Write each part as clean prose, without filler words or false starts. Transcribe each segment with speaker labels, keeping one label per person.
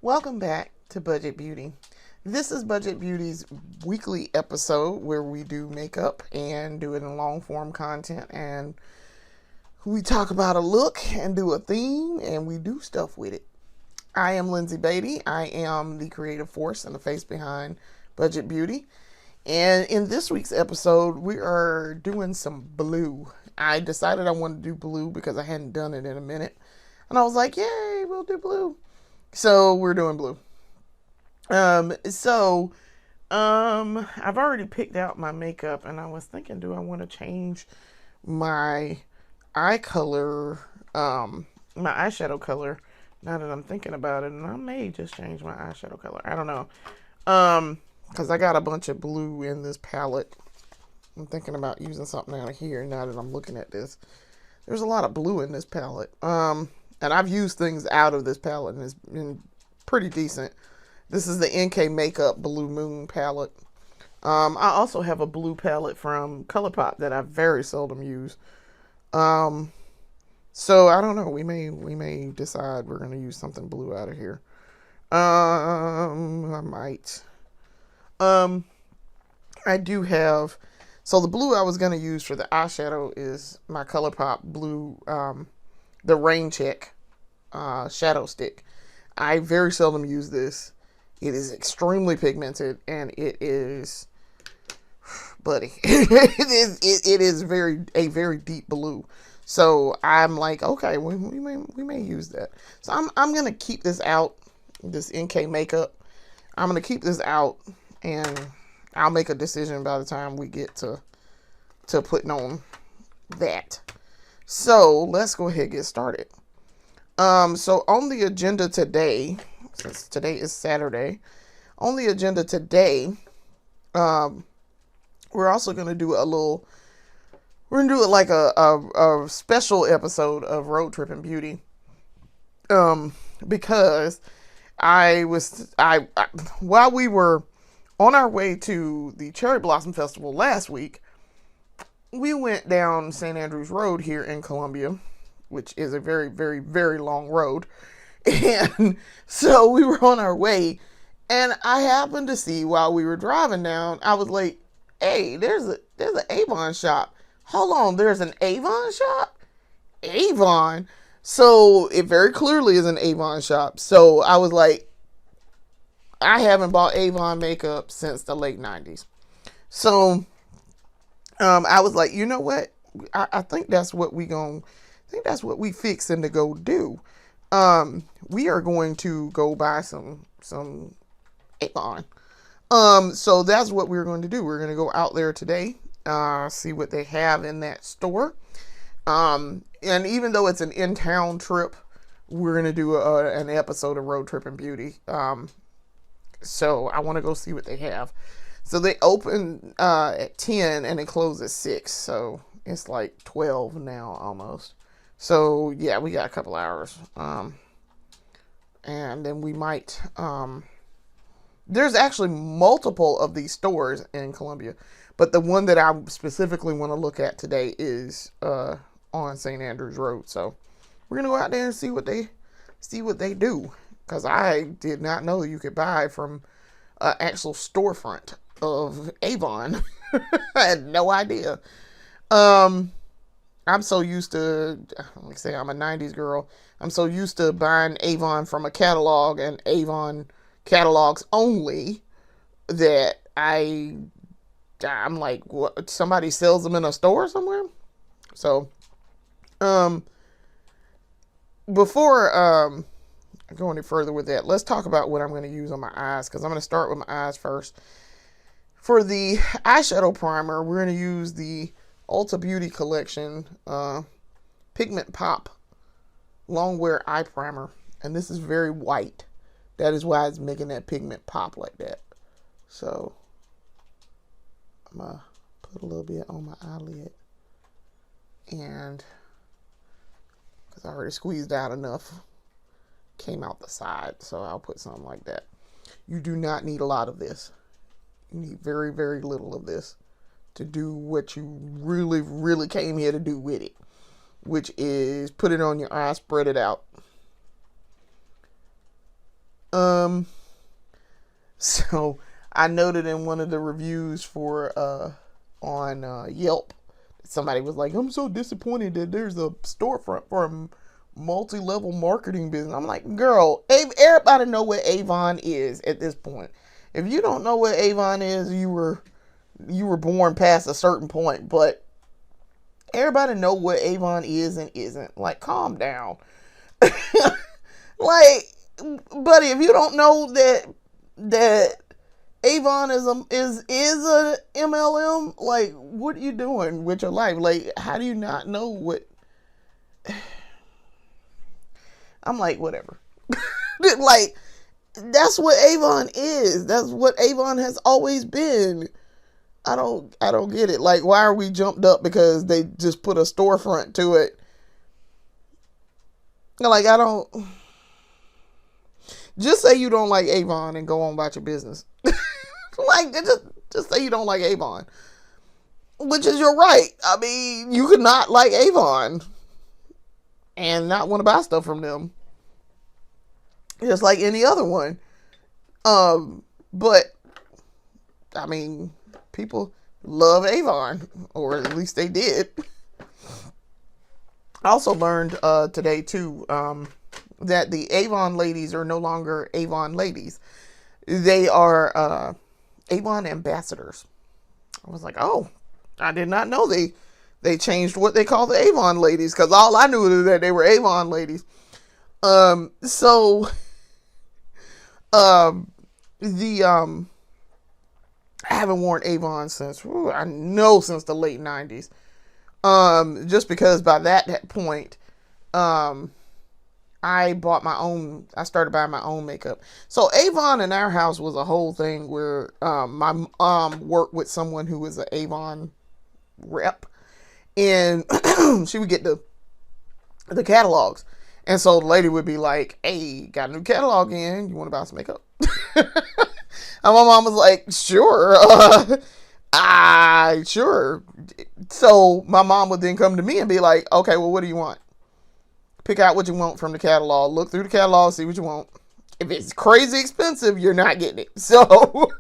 Speaker 1: Welcome back to Budget Beauty. This is Budget Beauty's weekly episode where we do makeup and do it in long form content, and we talk about a look and do a theme and we do stuff with it. I am Lindsay Beatty. I am the creative force and the face behind Budget Beauty. And in this week's episode, we are doing some blue. I decided I wanted to do blue because I hadn't done it in a minute. And I was like, yay, we'll do blue. So we're doing blue. I've already picked out my makeup, and I was thinking, do I want to change my eye color, my eyeshadow color, now that I'm thinking about it, and I may just change my eyeshadow color. I don't know. Because I got a bunch of blue in this palette. I'm thinking about using something out of here now that I'm looking at this. There's a lot of blue in this palette. And I've used things out of this palette, and it's been pretty decent. This is the NK Makeup Blue Moon palette. I also have a blue palette from ColourPop that I very seldom use. So I don't know. We may decide we're going to use something blue out of here. I might. I do have. So the blue I was going to use for the eyeshadow is my ColourPop blue. The Rain Check shadow stick. I very seldom use this. It is extremely pigmented, and it is, buddy, it is a very deep blue. So I'm like, okay, we may use that. So I'm gonna keep this out, this NK makeup. I'm gonna keep this out, and I'll make a decision by the time we get to putting on that. So let's go ahead and get started. So on the agenda today, since today is Saturday, on the agenda today, we're also going to do we're going to do it like a special episode of Road Trippin Beauty. Because while we were on our way to the Cherry Blossom Festival last week, we went down St. Andrews Road here in Columbia, which is a very, very, very long road. And so we were on our way, and I happened to see while we were driving down, I was like, hey, there's an Avon shop. Hold on, there's an Avon shop? Avon? So it very clearly is an Avon shop. So I was like, I haven't bought Avon makeup since the late 90s. So I was like, you know what? I think that's what we fixing to go do. We are going to go buy some Avon. So that's what we're going to do. We're going to go out there today, see what they have in that store. And even though it's an in-town trip, we're going to do an episode of Road Trippin Beauty. So I want to go see what they have. So they open at 10 and they close at 6. So it's like 12 now almost. So yeah, we got a couple hours. And then we might, there's actually multiple of these stores in Columbia, but the one that I specifically want to look at today is on St. Andrews Road. So we're going to go out there and see what they do. Because I did not know you could buy from an actual storefront of Avon. I had no idea. I'm so used to, like I say, I'm a 90s girl. I'm so used to buying Avon from a catalog and Avon catalogs only that I'm like, what? Somebody sells them in a store somewhere? So, before I go any further with that, let's talk about what I'm going to use on my eyes, because I'm going to start with my eyes first. For the eyeshadow primer, we're going to use the Ulta Beauty Collection Pigment Pop Long Wear Eye Primer. And this is very white. That is why it's making that pigment pop like that. So, I'm going to put a little bit on my eyelid. And, because I already squeezed out enough, came out the side. So, I'll put something like that. You do not need a lot of this. You need very, very little of this to do what you really, really came here to do with it, which is put it on your eye, spread it out. Um, so I noted in one of the reviews for on Yelp, somebody was like, "I'm so disappointed that there's a storefront for a multi-level marketing business." I'm like, "Girl, everybody know what Avon is at this point. If you don't know what Avon is, you were born past a certain point, but everybody know what Avon is and isn't. Like, calm down." Like, buddy, if you don't know that Avon is a MLM, like, what are you doing with your life? Like, how do you not know what? I'm like, whatever. Like, that's what Avon is. That's what Avon has always been. I don't get it. Like, why are we jumped up because they just put a storefront to it? Like, I don't. Just say you don't like Avon and go on about your business. Like, just say you don't like Avon, which is your right. I mean, you could not like Avon and not want to buy stuff from them, just like any other one. But I mean, people love Avon, or at least they did. I also learned today too that the Avon ladies are no longer Avon ladies. They are Avon ambassadors. I was like, oh, I did not know they changed what they call the Avon ladies, because all I knew was that they were Avon ladies. So the I haven't worn Avon since since the late 90s. Just because by that point, I started buying my own makeup. So Avon in our house was a whole thing where my mom worked with someone who was an Avon rep, and she would get the catalogs. And so the lady would be like, "Hey, got a new catalog in. You want to buy some makeup?" And my mom was like, "Sure." Sure. So my mom would then come to me and be like, "Okay, well, what do you want? Pick out what you want from the catalog. Look through the catalog, see what you want. If it's crazy expensive, you're not getting it." So,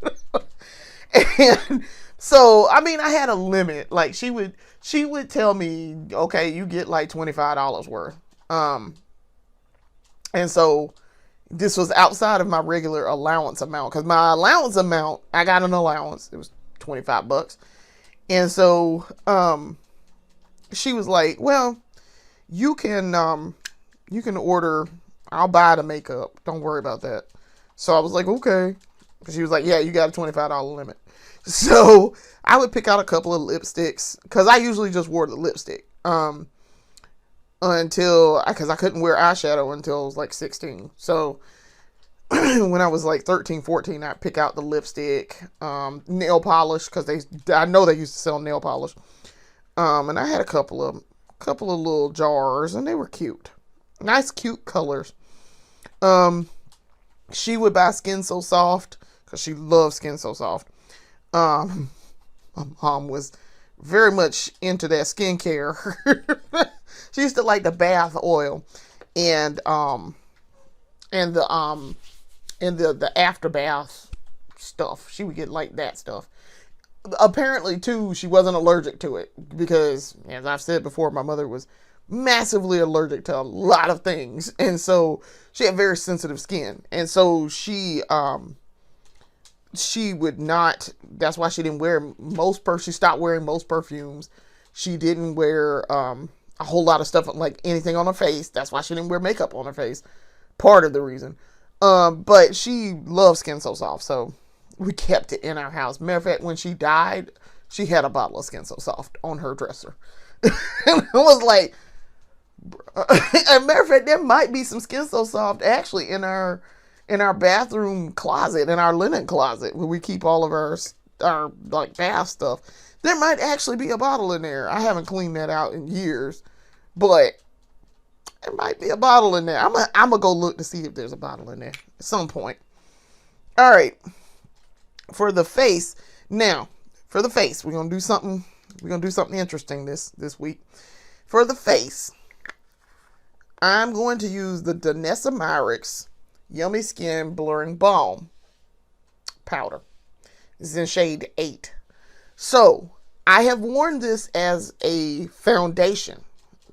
Speaker 1: and so, I mean, I had a limit. Like, she would tell me, "Okay, you get like $25 worth." And so this was outside of my regular allowance amount, because my allowance amount, I got an allowance. It was $25. And so, she was like, "Well, you can order, I'll buy the makeup. Don't worry about that." So I was like, "Okay." She was like, "Yeah, you got a $25 limit." So I would pick out a couple of lipsticks, because I usually just wore the lipstick. Because I couldn't wear eyeshadow until I was like 16. So when I was like 13, 14, I'd pick out the lipstick, nail polish, because I know they used to sell nail polish. And I had a couple of little jars, and they were cute. Nice, cute colors. She would buy Skin So Soft, because she loves Skin So Soft. My mom was very much into that skincare. She used to like the bath oil and the after bath stuff. She would get like that stuff. Apparently too, she wasn't allergic to it, because, as I've said before, my mother was massively allergic to a lot of things, and so she had very sensitive skin, and so she would not. That's why she didn't wear she stopped wearing most perfumes. She didn't wear a whole lot of stuff, like anything on her face. That's why she didn't wear makeup on her face. Part of the reason. But she loved Skin So Soft, so we kept it in our house. Matter of fact, when she died, she had a bottle of Skin So Soft on her dresser. And I was like, as a matter of fact, there might be some Skin So Soft actually in our bathroom closet, in our linen closet, where we keep all of our like bath stuff. There might actually be a bottle in there. I haven't cleaned that out in years, but there might be a bottle in there. I'm gonna go look to see if there's a bottle in there at some point. All right. For the face, we're gonna do something interesting this week. For the face, I'm going to use the Danessa Myricks Yummy Skin Blurring Balm Powder. This is in shade 8. So, I have worn this as a foundation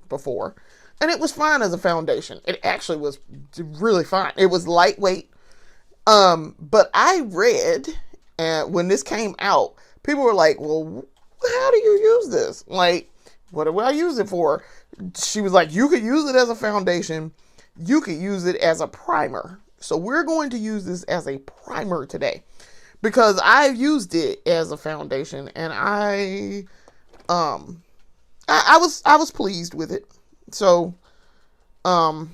Speaker 1: before, and it was fine as a foundation. It actually was really fine. It was lightweight. But I read, and when this came out, people were like, well, how do you use this? Like, what do I use it for? She was like, you could use it as a foundation. You could use it as a primer. So we're going to use this as a primer today, because I've used it as a foundation, and I was pleased with it. So, yeah,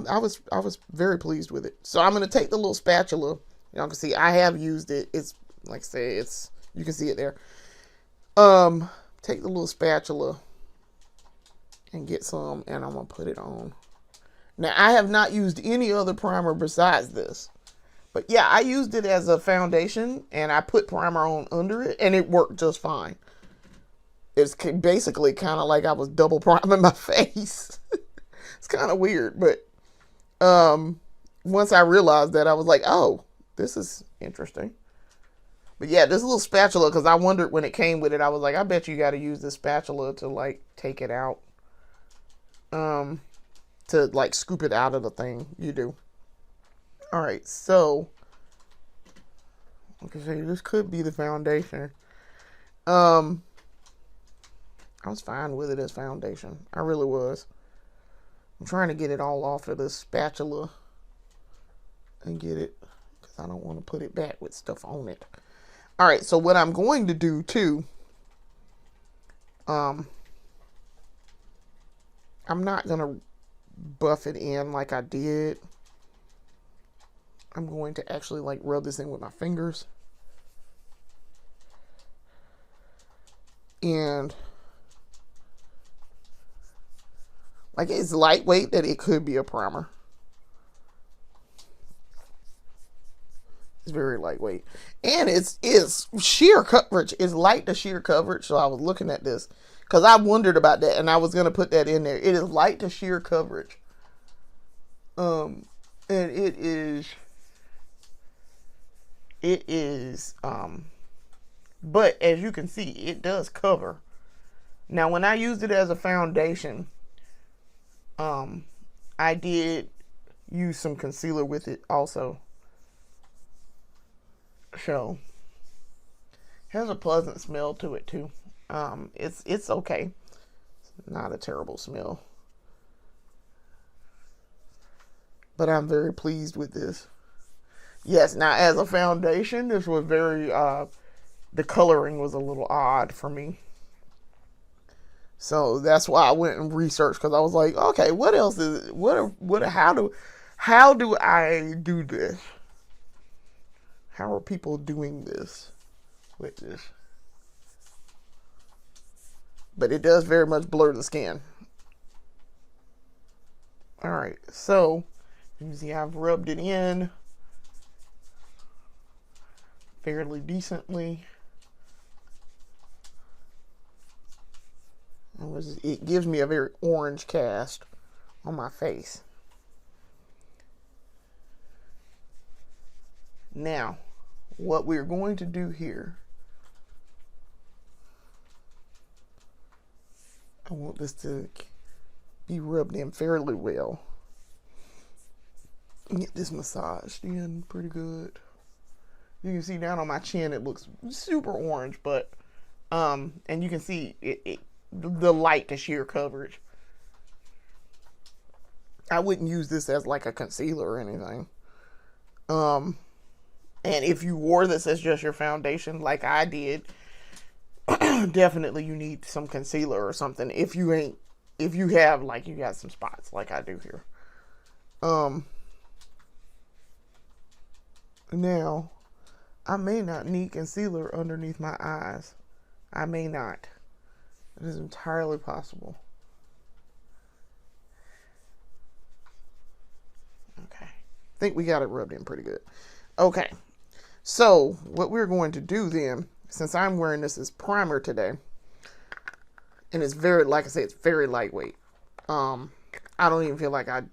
Speaker 1: I was very pleased with it. So I'm gonna take the little spatula. Y'all can see I have used it. It's like I say, you can see it there. Take the little spatula and get some, and I'm gonna put it on. Now, I have not used any other primer besides this. But yeah, I used it as a foundation, and I put primer on under it, and it worked just fine. It's basically kind of like I was double priming my face. It's kind of weird, but once I realized that, I was like, oh, this is interesting. But yeah, this little spatula, because I wondered when it came with it, I was like, I bet you got to use this spatula to like take it out. To like scoop it out of the thing. You do. All right, so okay, so this could be the foundation. I was fine with it as foundation. I really was. I'm trying to get it all off of this spatula and get it, because I don't want to put it back with stuff on it. All right, so what I'm going to do too, I'm not going to buff it in like I did. I'm going to actually like rub this in with my fingers. And like, it's lightweight that it could be a primer. It's very lightweight. And it's sheer coverage. It's light to sheer coverage. So I was looking at this, because I wondered about that, and I was going to put that in there. It is light to sheer coverage. And it is, but as you can see, it does cover. Now, when I used it as a foundation, I did use some concealer with it also. So, has a pleasant smell to it too. It's okay. It's not a terrible smell. But I'm very pleased with this. Yes, now as a foundation, this was very, the coloring was a little odd for me. So that's why I went and researched, because I was like, okay, what else is it? How do I do this? How are people doing this with this? But it does very much blur the skin. All right, so you see I've rubbed it in fairly decently. It gives me a very orange cast on my face. Now, what we're going to do here, I want this to be rubbed in fairly well. Get this massaged in pretty good. You can see down on my chin it looks super orange, but and you can see the light to sheer coverage. I wouldn't use this as like a concealer or anything. And if you wore this as just your foundation like I did, definitely you need some concealer or something. If you have like, you got some spots like I do here. Now, I may not need concealer underneath my eyes. I may not. It is entirely possible. Okay. I think we got it rubbed in pretty good. Okay. So, what we're going to do then, since I'm wearing this as primer today, and it's very, like I say, it's very lightweight. I don't even feel like I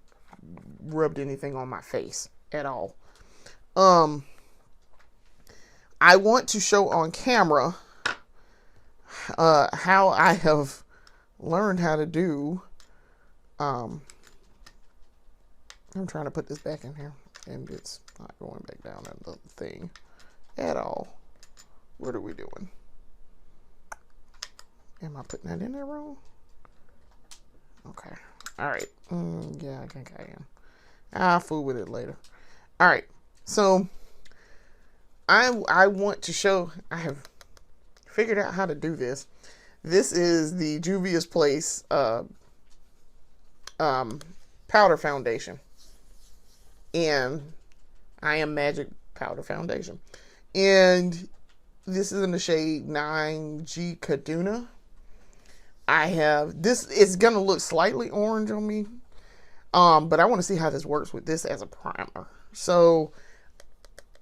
Speaker 1: rubbed anything on my face at all. I want to show on camera how I have learned how to do. I'm trying to put this back in here, and it's not going back down in the thing at all. What are we doing? Am I putting that in there wrong? Okay. All right. Yeah, I think I am. I'll fool with it later. All right. So I want to show. I have figured out how to do this. This is the Juvia's Place powder foundation, and I am Magic powder foundation, and this is in the shade 9G Kaduna. I have this. It's gonna look slightly orange on me, but I want to see how this works with this as a primer. So,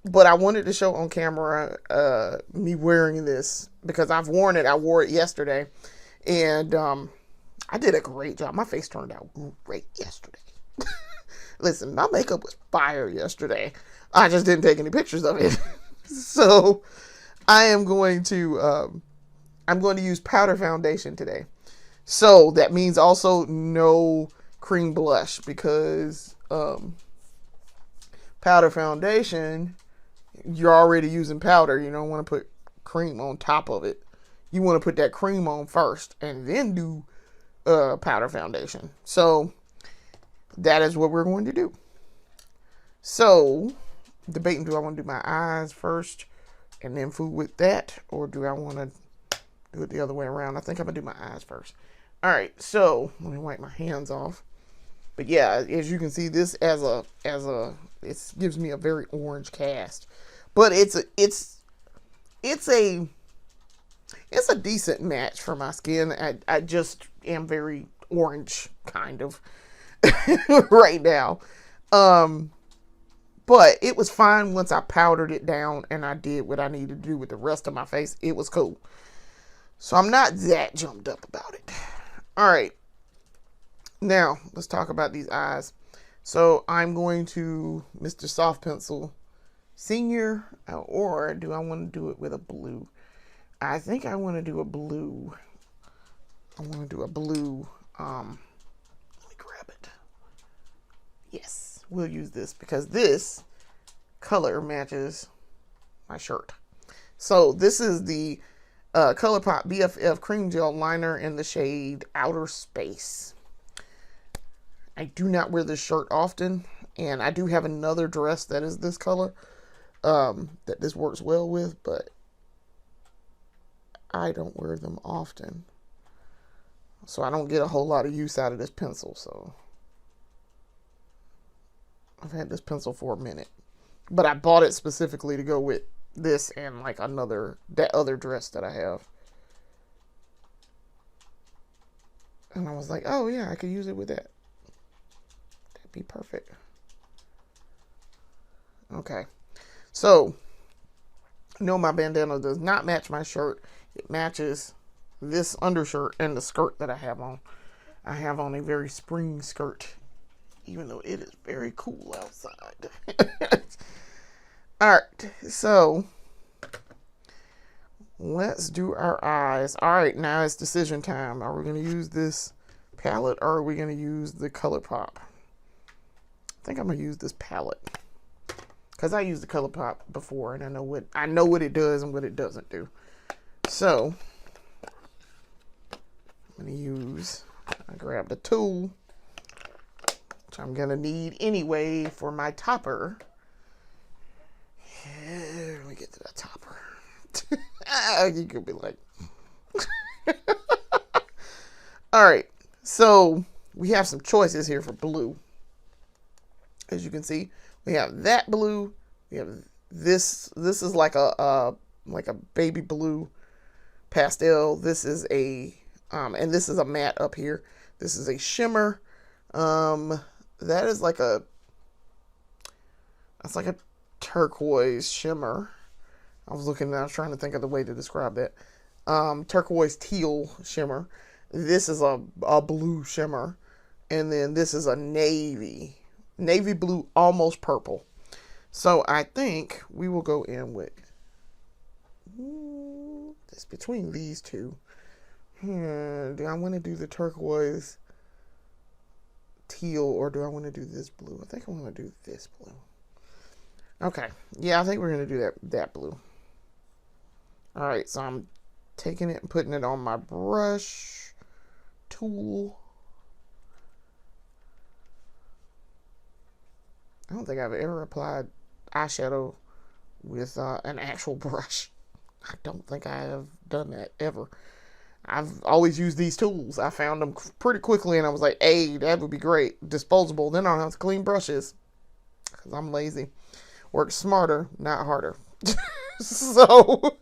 Speaker 1: but I wanted to show on camera me wearing this because I've worn it. I wore it yesterday, and I did a great job. My face turned out great yesterday. Listen, my makeup was fire yesterday. I just didn't take any pictures of it. So I am going to use powder foundation today. So that means also no cream blush, because powder foundation, you're already using powder. You don't want to put cream on top of it. You want to put that cream on first and then do powder foundation. So that is what we're going to do. So debating, do I want to do my eyes first and then fool with that, or do I want to do it the other way around? I think I'm gonna do my eyes first. All right, so let me wipe my hands off. But yeah, as you can see, this it gives me a very orange cast, but it's a decent match for my skin. I just am very orange kind of right now. But it was fine once I powdered it down and I did what I needed to do with the rest of my face. It was cool. So I'm not that jumped up about it. All right. Now, let's talk about these eyes. So I'm going to Mr. Soft Pencil Senior, or do I want to do it with a blue? I think I want to do a blue. Let me grab it. Yes, we'll use this because this color matches my shirt. So this is the ColourPop BFF Cream Gel Liner in the shade Outer Space. I do not wear this shirt often, and I do have another dress that is this color that this works well with, but I don't wear them often. So I don't get a whole lot of use out of this pencil. So I've had this pencil for a minute, but I bought it specifically to go with this and like that other dress that I have. And I was like, oh yeah, I could use it with that. That'd be perfect. Okay. So, no, my bandana does not match my shirt. It matches this undershirt and the skirt that I have on. I have on a very spring skirt, even though it is very cool outside. Alright, so let's do our eyes. Alright, now it's decision time. Are we going to use this palette, or are we going to use the ColourPop? I think I'm going to use this palette, because I used the ColourPop before, and I know what it does and what it doesn't do. So I'm going to use, I grabbed a tool, which I'm going to need anyway for my topper. Yeah, let me get to that topper. You could be like, all right. So we have some choices here for blue. As you can see, we have that blue. We have this. This is like a baby blue pastel. This is a and this is a matte up here. This is a shimmer. That is like a turquoise shimmer. I was trying to think of the way to describe that. Turquoise teal shimmer. This is a blue shimmer. And then this is a navy navy blue, almost purple. So I think we will go in with it's between these two. Do I want to do the turquoise teal or do I want to do this blue? I think I want to do this blue. Okay. Yeah, I think we're going to do that blue. All right, so I'm taking it and putting it on my brush tool. I don't think I've ever applied eyeshadow with an actual brush. I don't think I have done that ever. I've always used these tools. I found them pretty quickly and I was like, hey, that would be great. Disposable. Then I don't have to clean brushes because I'm lazy. Work smarter, not harder. So,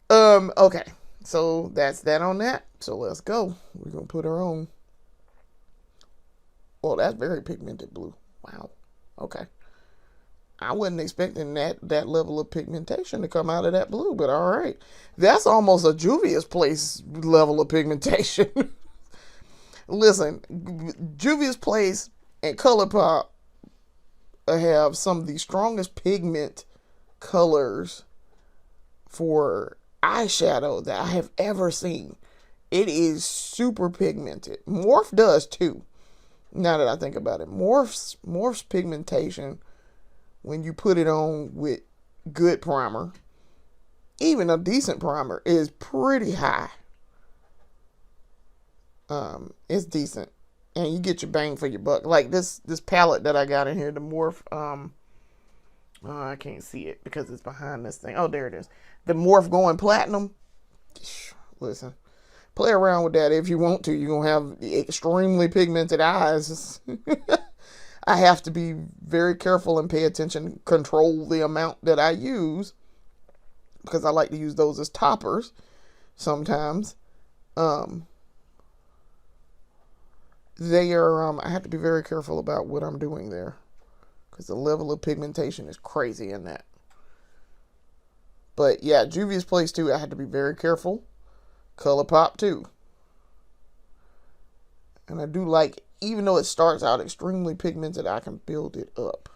Speaker 1: okay. So that's that on that. So let's go. We're going to put her on. Oh, that's very pigmented blue. Wow. Okay. I wasn't expecting that level of pigmentation to come out of that blue, but all right. That's almost a Juvia's Place level of pigmentation. Listen, Juvia's Place and ColourPop have some of the strongest pigment colors for eyeshadow that I have ever seen. It is super pigmented. Morph does too. Now that I think about it, Morph's pigmentation, when you put it on with good primer, even a decent primer, is pretty high. It's decent, and you get your bang for your buck. Like this palette that I got in here, the Morph. I can't see it because it's behind this thing. Oh, there it is. The Morph Going Platinum. Listen, play around with that if you want to. You're gonna have extremely pigmented eyes. I have to be very careful and pay attention, control the amount that I use because I like to use those as toppers sometimes. They are, I have to be very careful about what I'm doing there because the level of pigmentation is crazy in that. But yeah, Juvia's Place too, I had to be very careful. ColourPop too. And I do like, even though it starts out extremely pigmented, I can build it up.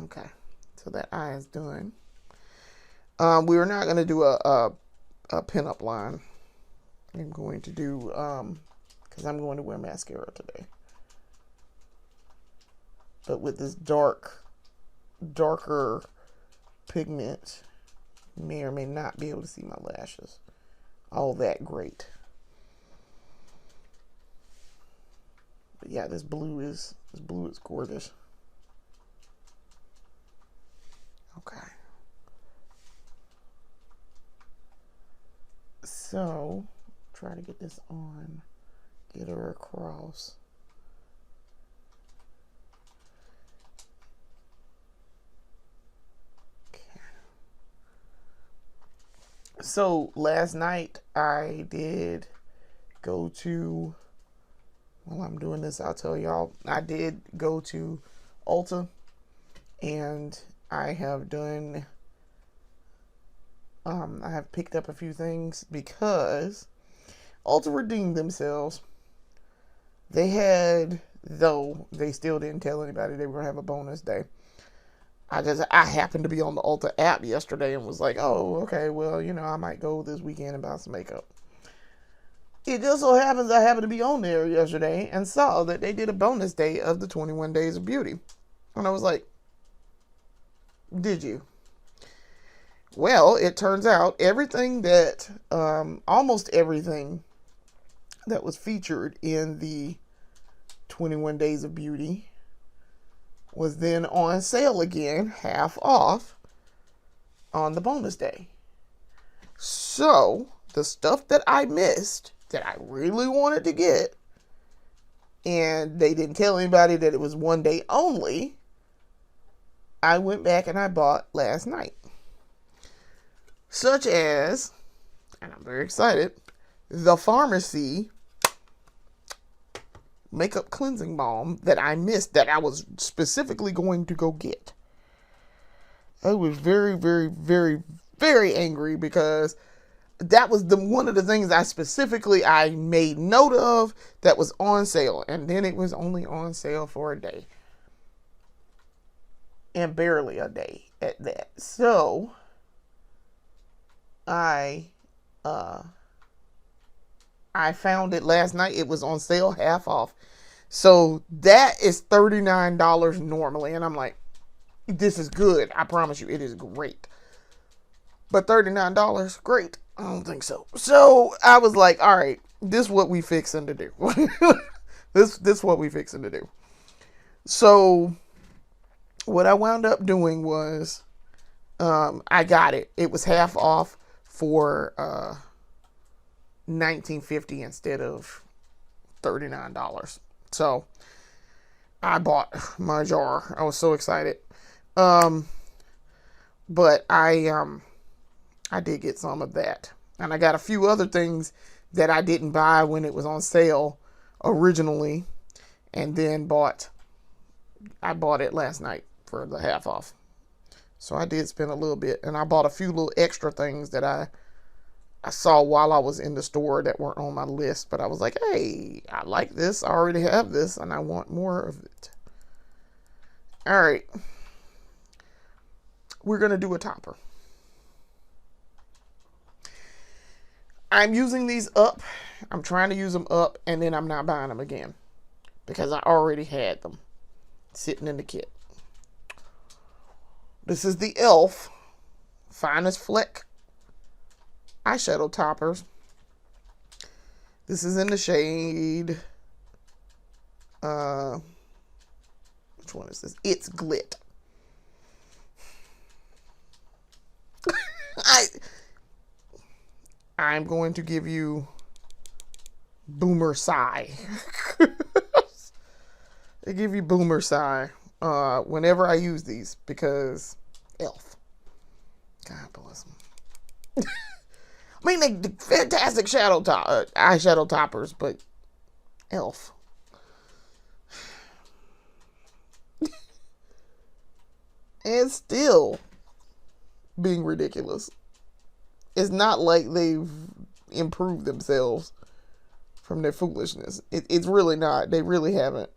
Speaker 1: Okay, so that eye is done. We're not going to do a pinup line. I'm going to do, because I'm going to wear mascara today. But with this darker pigment, you may or may not be able to see my lashes. All that great. But yeah, this blue is gorgeous. Okay. So, try to get this on, get her across. Okay. So, last night I did go to, while I'm doing this, I'll tell y'all, I did go to Ulta and I have done, I have picked up a few things because Ulta redeemed themselves. They had, though they still didn't tell anybody they were going to have a bonus day. I happened to be on the Ulta app yesterday and was like, oh, okay, well, you know, I might go this weekend and buy some makeup. It just so happens I happened to be on there yesterday and saw that they did a bonus day of the 21 Days of Beauty. And I was like, did you? Well, it turns out everything that, almost everything that was featured in the 21 Days of Beauty was then on sale again, half off, on the bonus day. So, the stuff that I missed, that I really wanted to get, and they didn't tell anybody that it was one day only, I went back and I bought last night. Such as, and I'm very excited, the Pharmacy Makeup Cleansing Balm that I missed, that I was specifically going to go get. I was very, very, very, very angry because that was the one of the things I made note of that was on sale. And then it was only on sale for a day. And barely a day at that. So I found it last night. It was on sale, half off. So that is $39 normally. And I'm like, this is good. I promise you, it is great. But $39, great. I don't think so. So I was like, all right, this is what we fixing to do. This what we fixing to do. So what I wound up doing was, I got it. It was half off for $19.50 instead of $39. So I bought my jar. I was so excited. But I did get some of that. And I got a few other things that I didn't buy when it was on sale originally. And then I bought it last night for the half off. So I did spend a little bit. And I bought a few little extra things that I saw while I was in the store that weren't on my list. But I was like, hey, I like this. I already have this. And I want more of it. All right. We're going to do a topper. I'm using these up. I'm trying to use them up, and then I'm not buying them again because I already had them sitting in the kit. This is the e.l.f. Finest Fleck eyeshadow toppers. This is in the shade, which one is this? It's Glit. I'm going to give you Boomer Sigh. I give you Boomer Sigh whenever I use these because e.l.f. God bless them. I mean, they fantastic eyeshadow toppers, but e.l.f. And still being ridiculous. It's not like they've improved themselves from their foolishness. It's really not. They really haven't.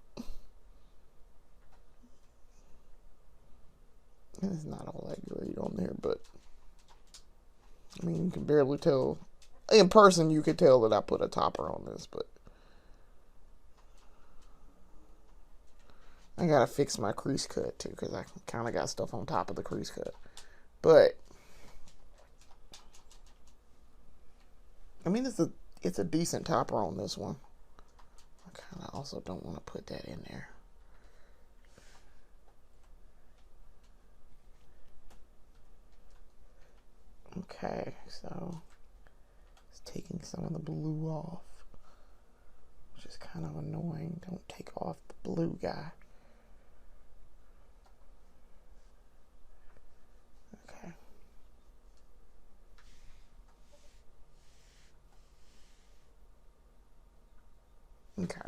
Speaker 1: It's not all that great on there, but I mean, you can barely tell. In person, you could tell that I put a topper on this, but I gotta fix my crease cut too, because I kind of got stuff on top of the crease cut. But I mean, it's a decent topper on this one. I kind of also don't want to put that in there. Okay, so it's taking some of the blue off, which is kind of annoying. Don't take off the blue guy. Okay. Okay.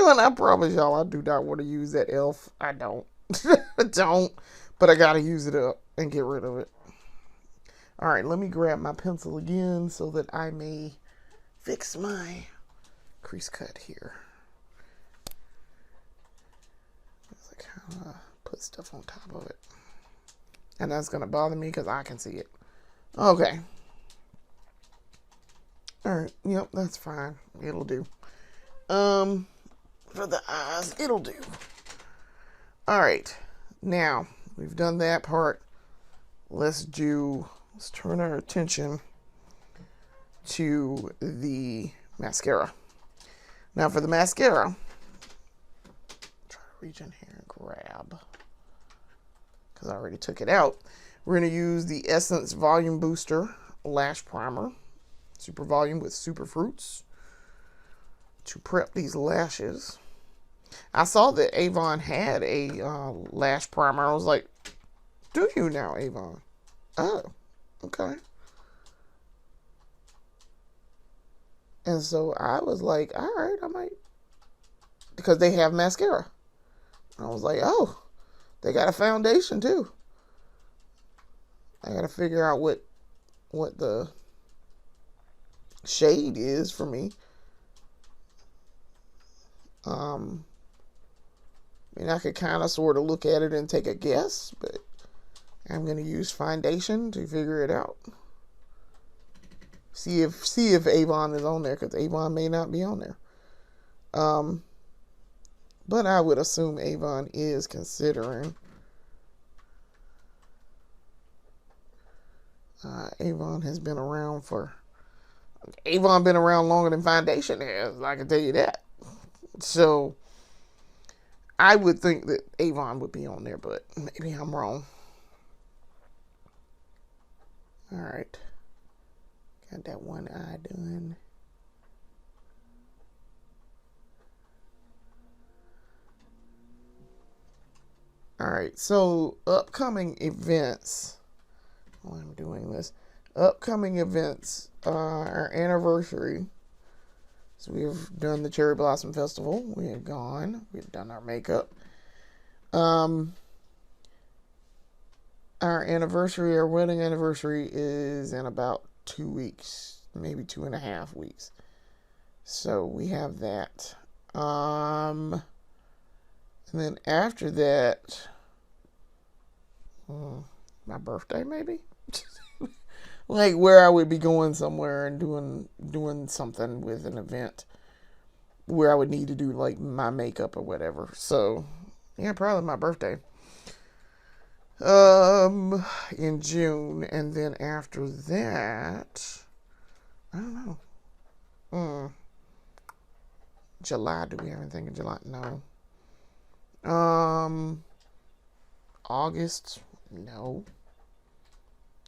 Speaker 1: And I promise y'all, I do not want to use that e.l.f. I don't. I don't. But I got to use it up and get rid of it. All right, let me grab my pencil again so that I may fix my crease cut here. I kind of put stuff on top of it. And that's going to bother me because I can see it. Okay. All right. Yep, that's fine. It'll do. For the eyes, it'll do. All right. Now, we've done that part. Let's turn our attention to the mascara. Now, for the mascara, try to reach in here and grab, because I already took it out. We're going to use the Essence Volume Booster Lash Primer. Super Volume with Super Fruits to prep these lashes. I saw that Avon had a lash primer. I was like, do you now, Avon? Oh, okay. And so I was like, all right, I might, because they have mascara. I was like, oh, they got a foundation too. I gotta figure out what the shade is for me. I mean, I could kind of sort of look at it and take a guess, but I'm gonna use foundation to figure it out. See if Avon is on there, because Avon may not be on there. But I would assume Avon is, considering Avon been around longer than foundation has. I can tell you that. So I would think that Avon would be on there, but maybe I'm wrong. All right, got that one eye done. All right, so upcoming events. While I'm doing this, upcoming events, our anniversary. So we've done the Cherry Blossom Festival. We have gone. We've done our makeup. Our wedding anniversary is in about 2 weeks, maybe 2.5 weeks. So we have that. And then after that, my birthday maybe. Like where I would be going somewhere and doing something with an event where I would need to do like my makeup or whatever. So yeah, probably my birthday. In June, and then after that, I don't know. July. Do we have anything in July? No. August? No.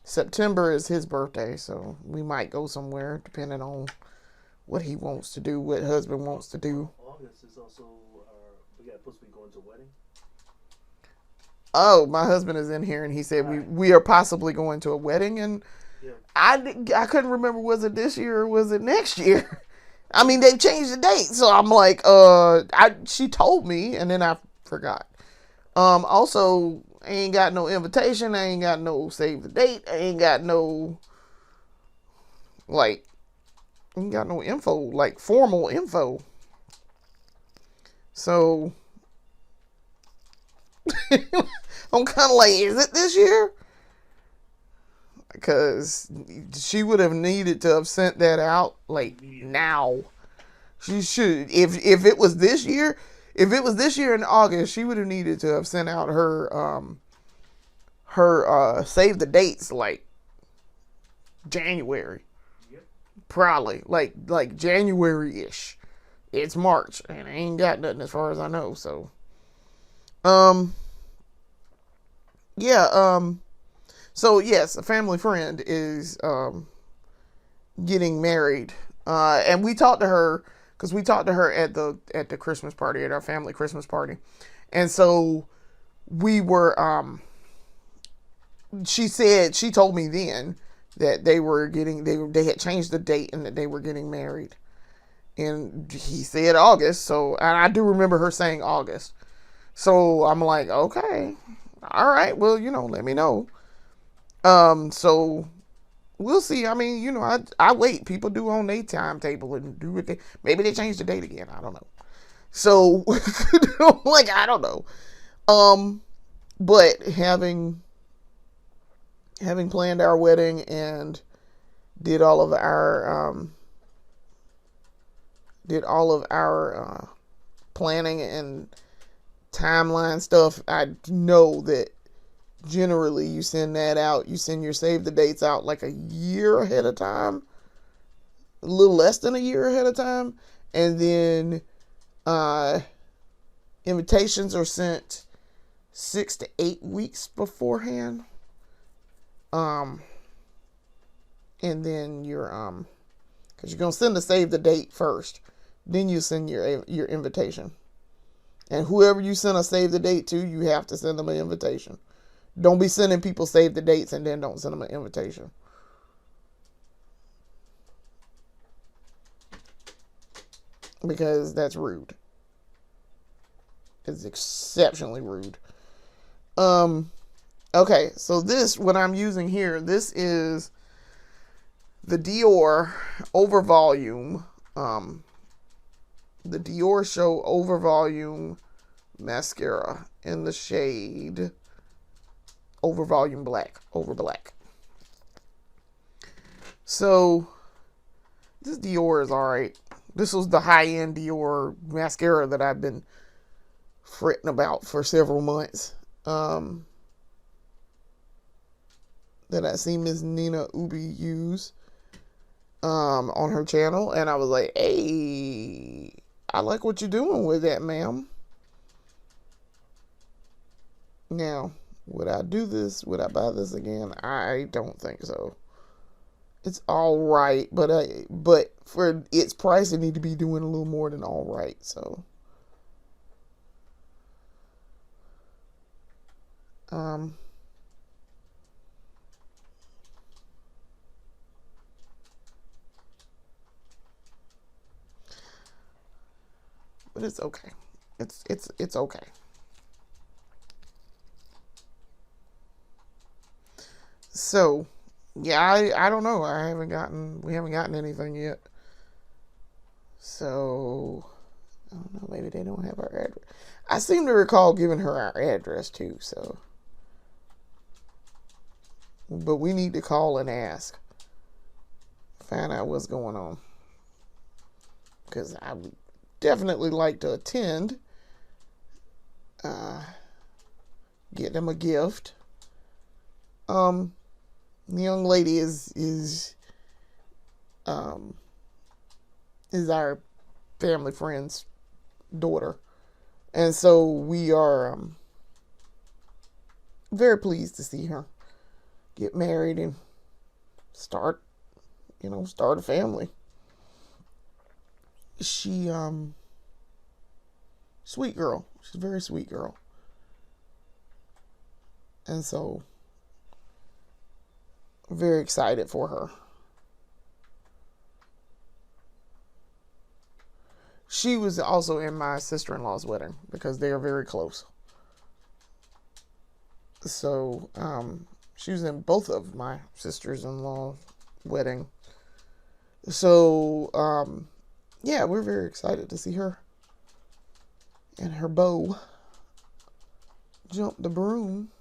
Speaker 1: September is his birthday, so we might go somewhere depending on what he wants to do, what husband wants to do.
Speaker 2: August is also we got supposed to be going to a wedding.
Speaker 1: Oh, my husband is in here, and he said we are possibly going to a wedding, and yeah. I couldn't remember, was it this year or was it next year? I mean, they've changed the date, so I'm like, she told me, and then I forgot. Also, I ain't got no invitation. I ain't got no save the date. I ain't got no, info, like formal info. So, I'm kind of like, is it this year? Because she would have needed to have sent that out, like, now. She should. If it was this year, in August, she would have needed to have sent out her save the dates like January. Yep. Probably like January-ish. It's March and I ain't got nothing as far as I know. So so yes, a family friend is getting married, and we talked to her because we talked to her at the Christmas party, at our family Christmas party, and so we were she told me then that they had changed the date and that they were getting married, and he said August. So, and I do remember her saying August. So I'm like, okay, all right, well, let me know. So we'll see. I mean, I wait. People do on their timetable and do what maybe they change the date again. I don't know. So like, I don't know. But having planned our wedding and did all of our planning and timeline stuff, I know that generally you send your save the dates out like a year ahead of time, a little less than a year ahead of time, and then invitations are sent 6 to 8 weeks beforehand. And then because you're gonna send the save the date first, then you send your invitation, and whoever you send a save the date to, you have to send them an invitation. Don't be sending people save the dates and then don't send them an invitation. Because that's rude. It's exceptionally rude. Okay, so this, what I'm using here, this is the Dior Over Volume, the Dior Show Over Volume mascara in the shade Over Volume Black, Over Black. So this Dior is alright. This was the high-end Dior mascara that I've been fretting about for several months. That I seen Miss Nina Ubi use on her channel, and I was like, hey, I like what you're doing with that, ma'am. Now, would I do this? Would I buy this again? I don't think so. It's all right, but for its price, it need to be doing a little more than all right. So, but it's okay. It's okay. So, yeah, I don't know. We haven't gotten anything yet. So, I don't know. Maybe they don't have our address. I seem to recall giving her our address too. So, but we need to call and ask, find out what's going on, because I would definitely like to attend. Get them a gift. The young lady is our family friend's daughter, and so we are very pleased to see her get married and start a family. She sweet girl. She's a very sweet girl, and so very excited for her. She was also in my sister-in-law's wedding because they are very close. So, she was in both of my sisters-in-law wedding. So, yeah, we're very excited to see her and her beau jump the broom.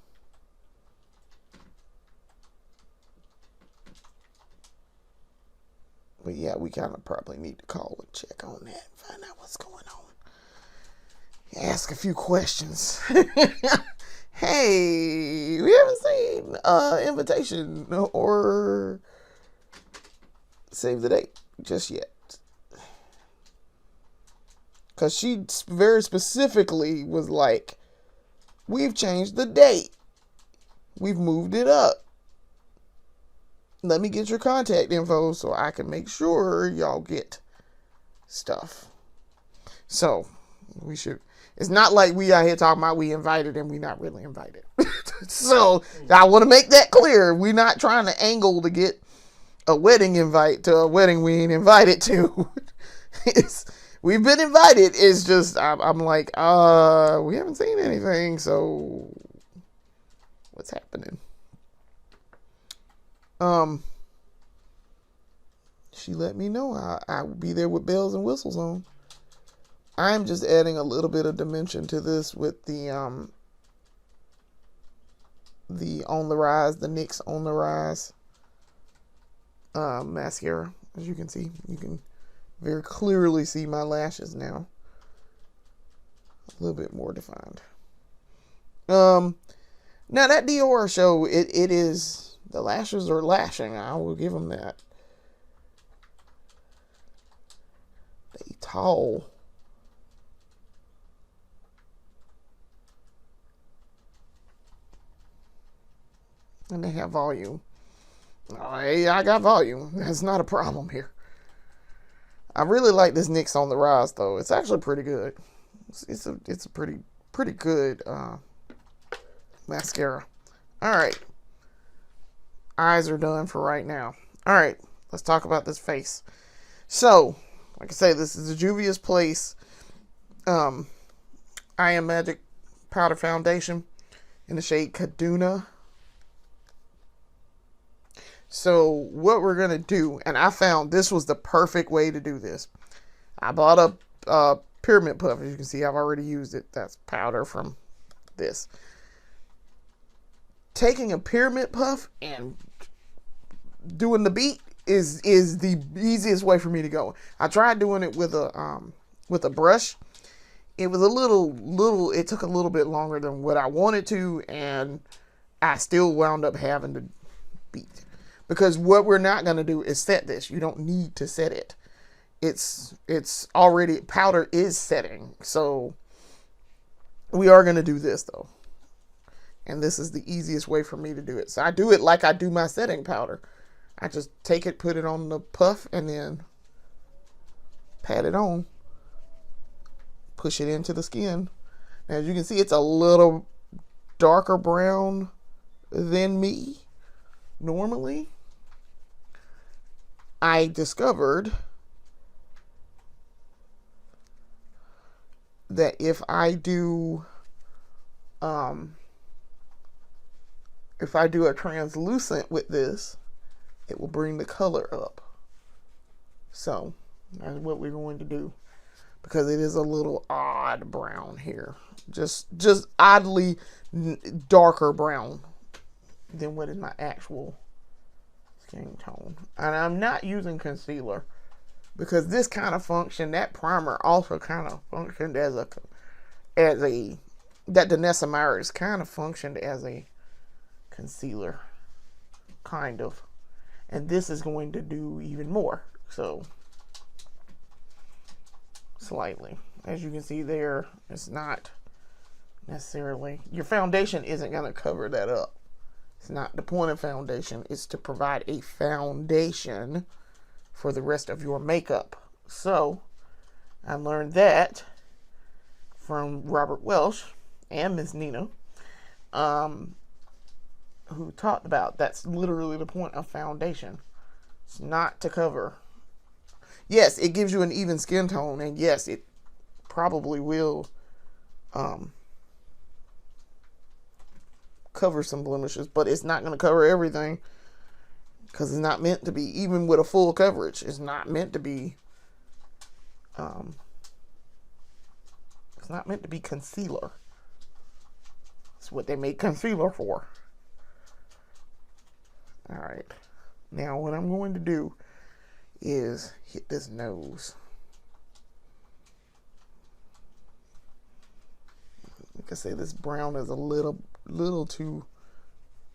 Speaker 1: But yeah, we kind of probably need to call and check on that, find out what's going on. Ask a few questions. Hey, we haven't seen invitation or save the date just yet. Because she very specifically was like, we've changed the date. We've moved it up. Let me get your contact info so I can make sure y'all get stuff. So, we should. It's not like we out here talking about we invited and we not really invited. So, I want to make that clear. We're not trying to angle to get a wedding invite to a wedding we ain't invited to. We've been invited. It's just, I'm like, we haven't seen anything, so what's happening? She let me know I will be there with bells and whistles on. I'm just adding a little bit of dimension to this with the On the Rise, the NYX On the Rise mascara. As you can see, you can very clearly see my lashes now. A little bit more defined. Now that Dior show, it is, the lashes are lashing. I will give them that. They tall. And they have volume. I got volume. That's not a problem here. I really like this NYX On the Rise though. It's actually pretty good. It's a pretty good mascara. All right. Eyes are done for right now. All right. Let's talk about this face. So, like I say, this is a Juvia's Place I Am Magic Powder Foundation in the shade Kaduna. So what we're going to do, and I found this was the perfect way to do this. I bought a pyramid puff. As you can see, I've already used it. That's powder from this. Taking a pyramid puff and doing the beat is the easiest way for me to go. I tried doing it with a brush. It was a little it took a little bit longer than what I wanted to, and I still wound up having to beat. Because what we're not going to do is set this. You don't need to set it. It's already, powder is setting. So we are going to do this though. And this is the easiest way for me to do it. So I do it like I do my setting powder. I just take it, put it on the puff, and then pat it on. Push it into the skin. Now, as you can see, it's a little darker brown than me normally. I discovered that if I do a translucent with this, it will bring the color up. So that's what we're going to do, because it is a little odd brown here, just oddly darker brown than what is my actual skin tone. And I'm not using concealer because this kind of function, that primer also kind of functioned as a that Danessa Myers kind of functioned as a concealer, kind of. And this is going to do even more. So slightly, as you can see there, it's not necessarily, your foundation isn't going to cover that up. It's not the point of foundation. It's to provide a foundation for the rest of your makeup. So I learned that from Robert Welsh and Miss Nina, who talked about that's literally the point of foundation. It's not to cover. Yes, it gives you an even skin tone, and yes, it probably will cover some blemishes, but it's not going to cover everything, because it's not meant to be, even with a full coverage, it's not meant to be concealer. It's what they make concealer for. Alright, now what I'm going to do is hit this nose. Like I say, this brown is a little too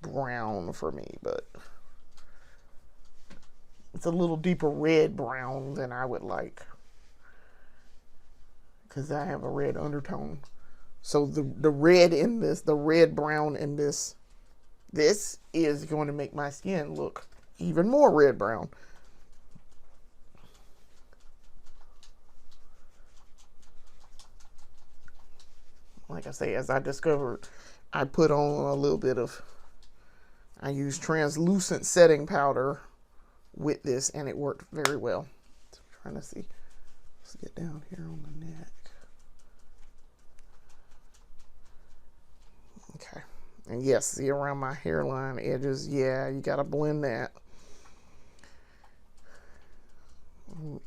Speaker 1: brown for me, but it's a little deeper red brown than I would like, because I have a red undertone. So the red in this, the red brown in this is going to make my skin look even more red brown. Like I say, as I discovered, I put on a little bit of, I used translucent setting powder with this, and it worked very well. So I'm trying to see. Let's get down here on the neck. Okay. And yes, see around my hairline edges, yeah, you gotta blend that.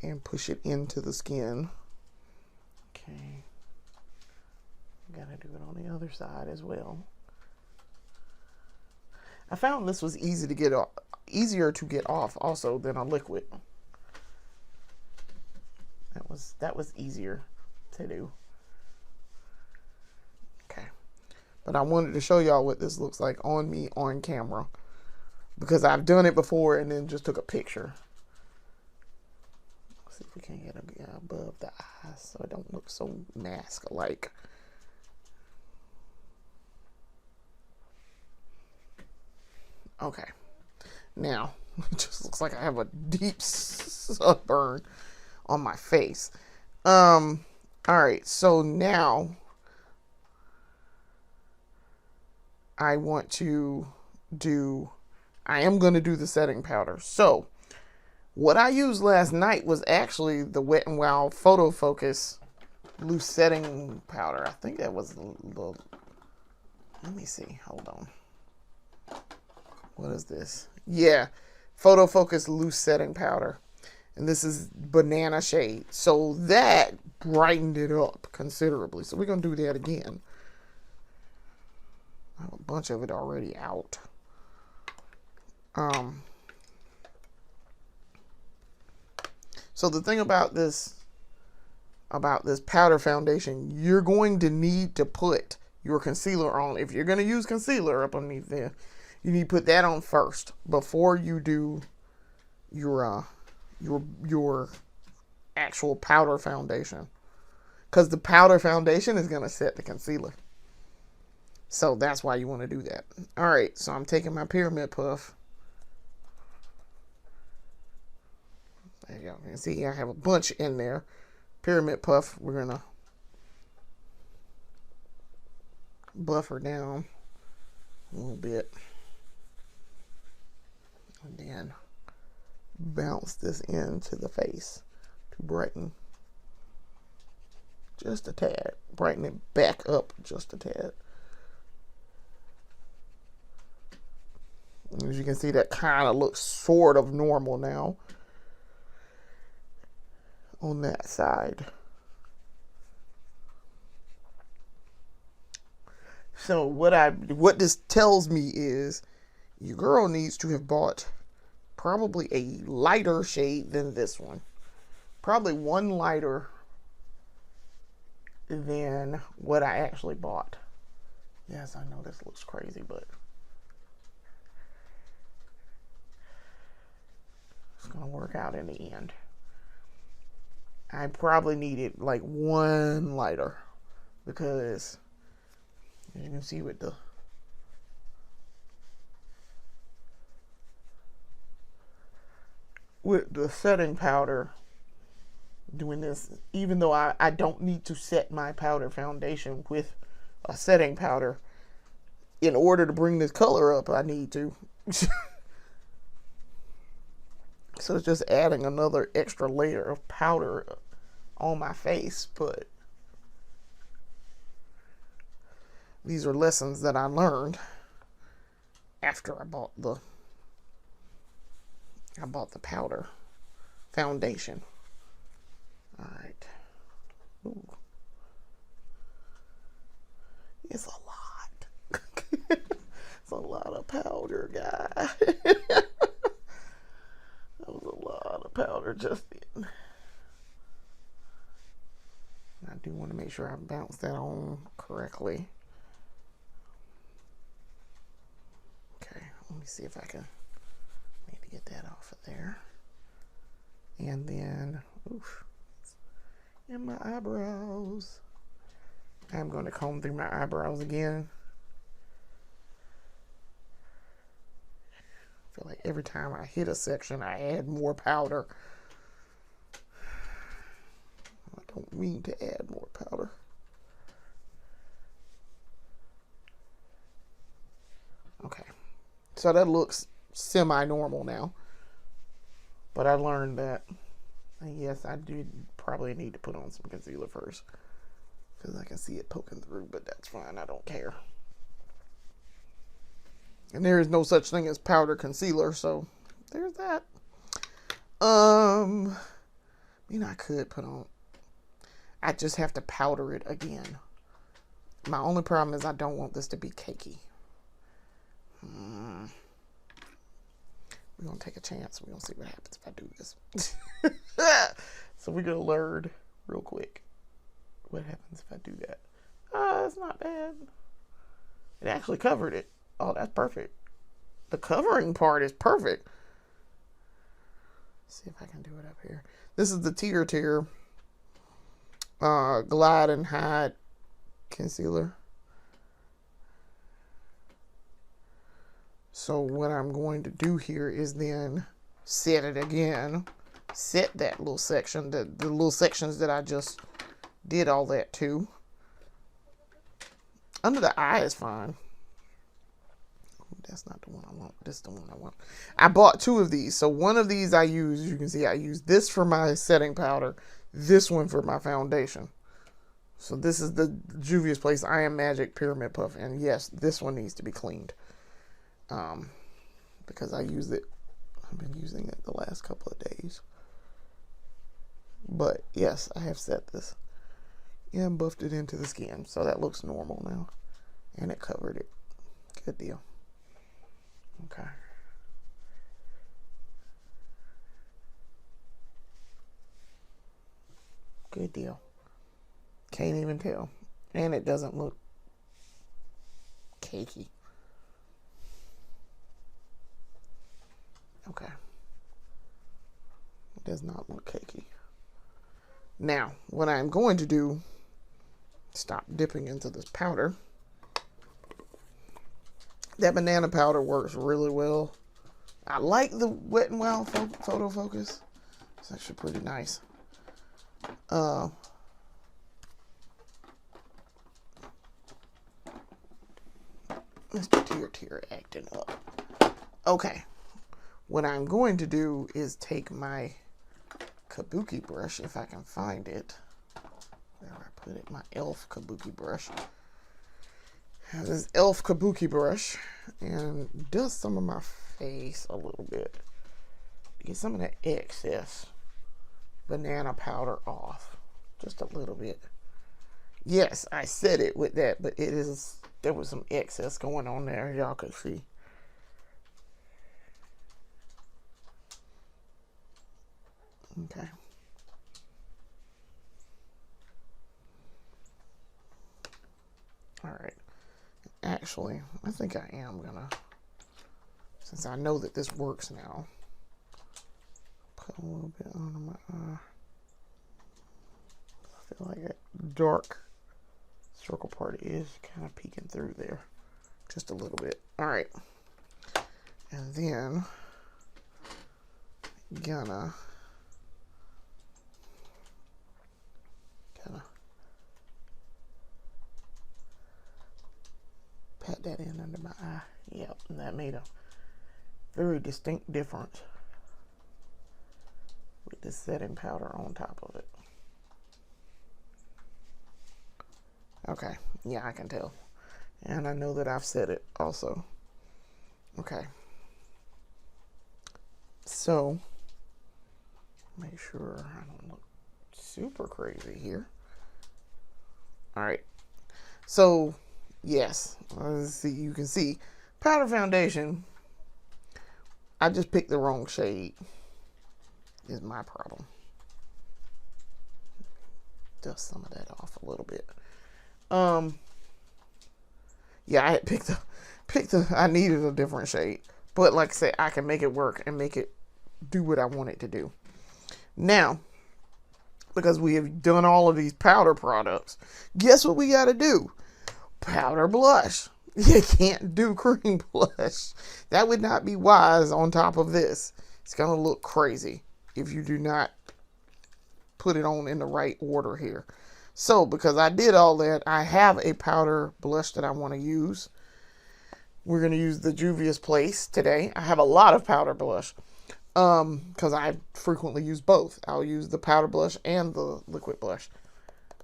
Speaker 1: And push it into the skin. Okay. Gotta do it on the other side as well. I found this was easier to get off also than a liquid. That was easier to do. Okay. But I wanted to show y'all what this looks like on me on camera, because I've done it before and then just took a picture. Let's see if we can get it above the eyes so it don't look so mask-like. Okay, now it just looks like I have a deep sunburn on my face. All right, so now I am going to do the setting powder. So what I used last night was actually the Wet n Wild Photo Focus loose setting powder. I think that was the, let me see, hold on. What is this? Yeah, Photo Focus Loose Setting Powder. And this is banana shade. So that brightened it up considerably. So we're going to do that again. I have a bunch of it already out. So the thing about this powder foundation, you're going to need to put your concealer on. If you're going to use concealer up underneath there, you need to put that on first before you do your actual powder foundation, because the powder foundation is going to set the concealer. So that's why you want to do that. All right, so I'm taking my Pyramid Puff. There you go. You can see I have a bunch in there. Pyramid Puff, we're going to buff her down a little bit. And then bounce this into the face to brighten just a tad. Brighten it back up just a tad. As you can see, that kind of looks sort of normal now on that side. So what this tells me is your girl needs to have bought probably a lighter shade than this one. Probably one lighter than what I actually bought. Yes, I know this looks crazy, but it's going to work out in the end. I probably needed like one lighter because, as you can see with the setting powder, doing this, even though I don't need to set my powder foundation with a setting powder, in order to bring this color up, I need to. So it's just adding another extra layer of powder on my face, but these are lessons that I learned after I bought the powder foundation. All right. Ooh. It's a lot. It's a lot of powder, guy. That was a lot of powder just then. I do want to make sure I bounce that on correctly. Okay, let me see if I can need to get that off of there. And then, oof, and my eyebrows. I'm going to comb through my eyebrows again. I feel like every time I hit a section, I add more powder. I don't mean to add more powder. Okay, so that looks semi-normal now. But I learned that, yes, I do probably need to put on some concealer first, because I can see it poking through, but that's fine. I don't care. And there is no such thing as powder concealer, so there's that. I mean, I could put on, I just have to powder it again. My only problem is I don't want this to be cakey. We're going to take a chance. We're going to see what happens if I do this. So we're going to learn real quick what happens if I do that. It's not bad. It actually covered it. Oh, that's perfect. The covering part is perfect. Let's see if I can do it up here. This is the Tear Glide and Hide Concealer. So what I'm going to do here is then set it again. Set that little section, the little sections that I just did all that to. Under the eye is fine. That's not the one I want. This is the one I want. I bought two of these. So one of these I use, as you can see, I use this for my setting powder. This one for my foundation. So this is the Juvia's Place I Am Magic Pyramid Puff. And yes, this one needs to be cleaned. Because I used it I've been using it the last couple of days. But yes, I have set this. Yeah, and buffed it into the skin, so that looks normal now. And it covered it. Good deal. Okay. Good deal. Can't even tell. And it doesn't look cakey. Okay. It does not look cakey. Now, what I'm going to do, stop dipping into this powder. That banana powder works really well. I like the Wet n Wild photo focus. It's actually pretty nice. Mr. Tear acting up. Okay. What I'm going to do is take my kabuki brush, if I can find it. Where I put it? My e.l.f. kabuki brush. This e.l.f. kabuki brush and dust some of my face a little bit. Get some of that excess banana powder off. Just a little bit. Yes, I said it with that, but there was some excess going on there. Y'all could see. Okay. All right. Actually, I think I am gonna, since I know that this works now, put a little bit under my eye. I feel like that dark circle part is kind of peeking through there. Just a little bit. All right. And then, gonna pat that in under my eye. Yep, and that made a very distinct difference with the setting powder on top of it. Okay, yeah, I can tell. And I know that I've set it also. Okay. So, make sure I don't look super crazy here. All right. So, yes, let's see, you can see powder foundation. I just picked the wrong shade. Is my problem. Dust some of that off a little bit. Yeah, I had picked I needed a different shade. But like I said, I can make it work and make it do what I want it to do. Now, because we have done all of these powder products, guess what we got to do? Powder blush. You can't do cream blush. That would not be wise on top of this. It's going to look crazy if you do not put it on in the right order here. So, because I did all that, I have a powder blush that I want to use. We're going to use the Juvia's Place today. I have a lot of powder blush because I frequently use both. I'll use the powder blush and the liquid blush.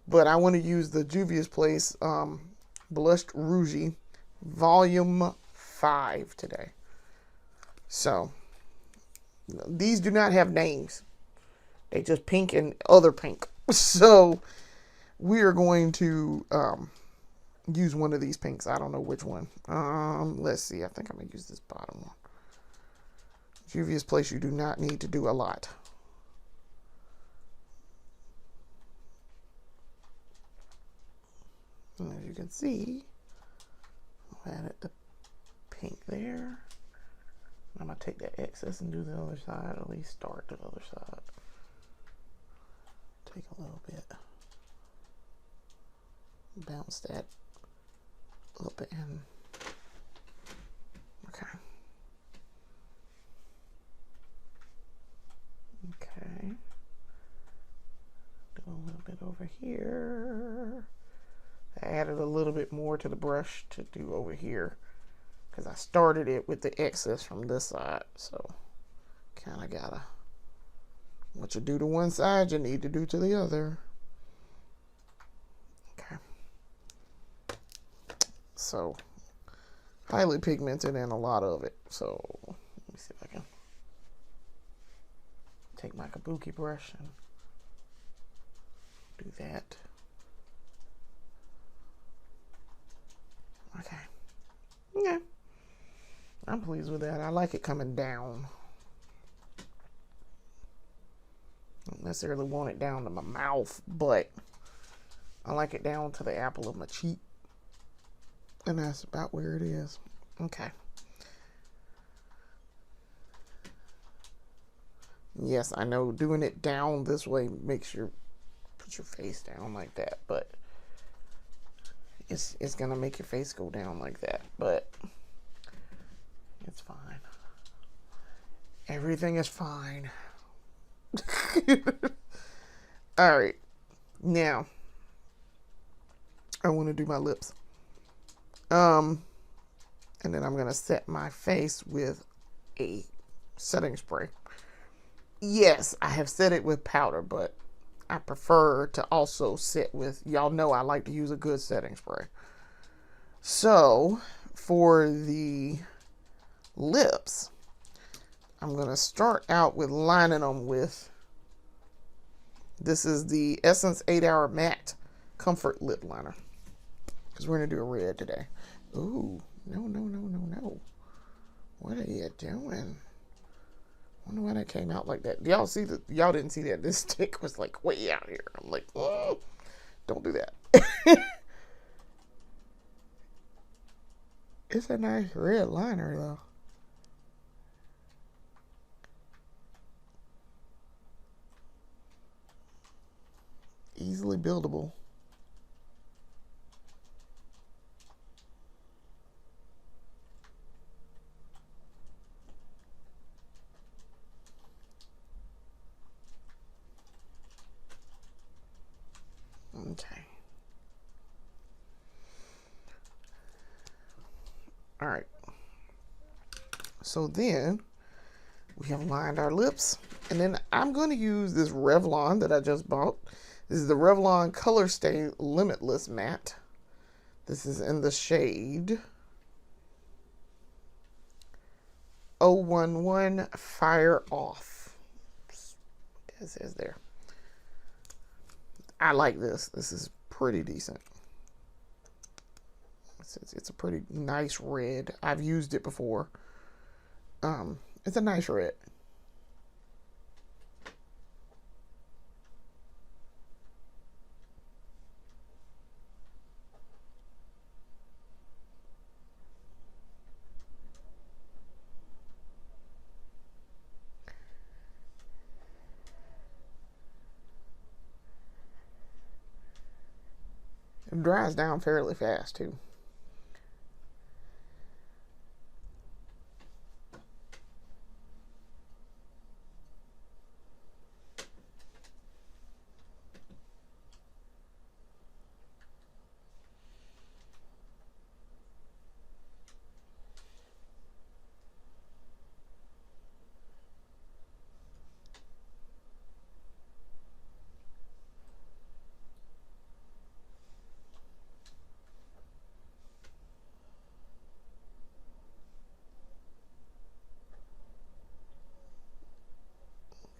Speaker 1: But I want to use the Juvia's Place Blushed Rouge Volume 5 today. So, these do not have names. They just pink and other pink. So, we are going to use one of these pinks. I don't know which one. Let's see. I think I'm going to use this bottom one. Juvia's Place, you do not need to do a lot. And as you can see, I've added the pink there. I'm going to take that excess and do the other side, at least start the other side. Take a little bit. Bounce that up and okay. Okay. Do a little bit over here. I added a little bit more to the brush to do over here because I started it with the excess from this side. So kind of gotta, what you do to one side, you need to do to the other. Okay. So highly pigmented and a lot of it. So let me see if I can take my kabuki brush and do that. Okay. Yeah. I'm pleased with that. I like it coming down. Don't necessarily want it down to my mouth, but I like it down to the apple of my cheek. And that's about where it is. Okay. Yes, I know doing it down this way makes your put your face down like that, but it's gonna make your face go down like that, but it's fine. Everything is fine. All right, now I want to do my lips. And then I'm gonna set my face with a setting spray. Yes, I have set it with powder, but I prefer to also set with, y'all know I like to use a good setting spray. So for the lips, I'm going to start out with lining them with, this is the Essence 8-Hour Matte Comfort Lip Liner. Because we're going to do a red today. Ooh, no. What are you doing? I wonder why that came out like that. Y'all see that? Y'all didn't see that. This stick was like way out here. I'm like, oh, don't do that. It's a nice red liner though. Easily buildable. Okay. All right. So then we have lined our lips, and then I'm going to use this Revlon that I just bought. This is the Revlon Color Stay Limitless Matte. This is in the shade 011 Fire Off. It says there. I like this. This is pretty decent. It's a pretty nice red. I've used it before. It's a nice red. It dries down fairly fast too.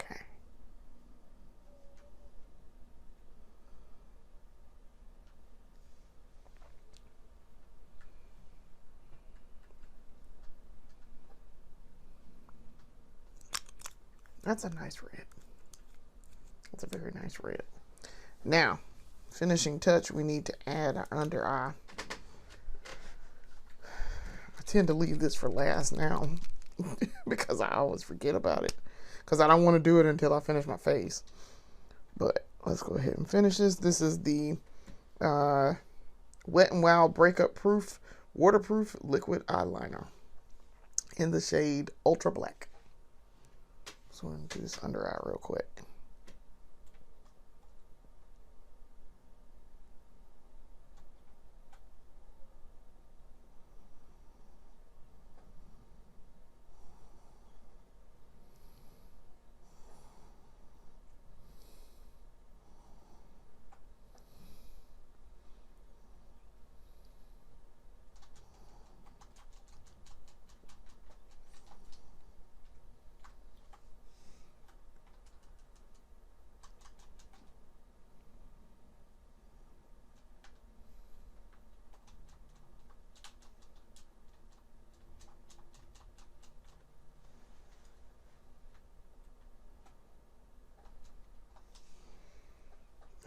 Speaker 1: Okay. That's a nice red. That's a very nice red. Now, finishing touch, we need to add our under eye. I tend to leave this for last now because I always forget about it. Because I don't want to do it until I finish my face. But let's go ahead and finish this. This is the Wet n Wild Breakup Proof Waterproof Liquid Eyeliner in the shade Ultra Black. So I'm going to do this under eye real quick.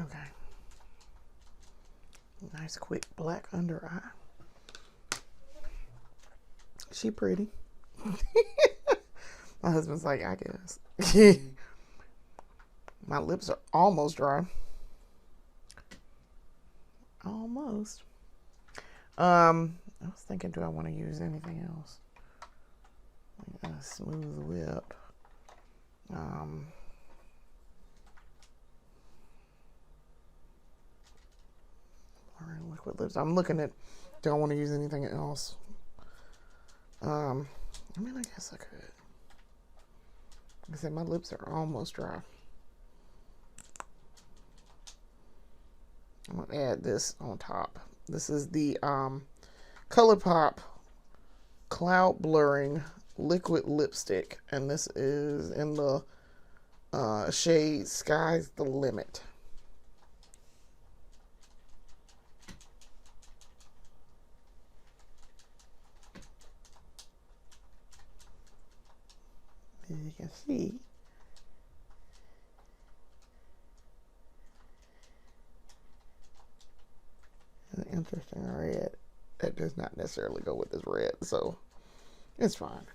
Speaker 1: Okay. Nice quick black under eye. She pretty. My husband's like, I guess. My lips are almost dry. Almost. I was thinking, do I want to use anything else? Like a smooth lip. Liquid lips. I'm looking at, do I want to use anything else? I mean, I guess I could. Like I said, my lips are almost dry. I'm going to add this on top. This is the ColourPop Cloud Blurring Liquid Lipstick. And this is in the shade Sky's the Limit. As you can see, an interesting red that does not necessarily go with this red, so it's fine.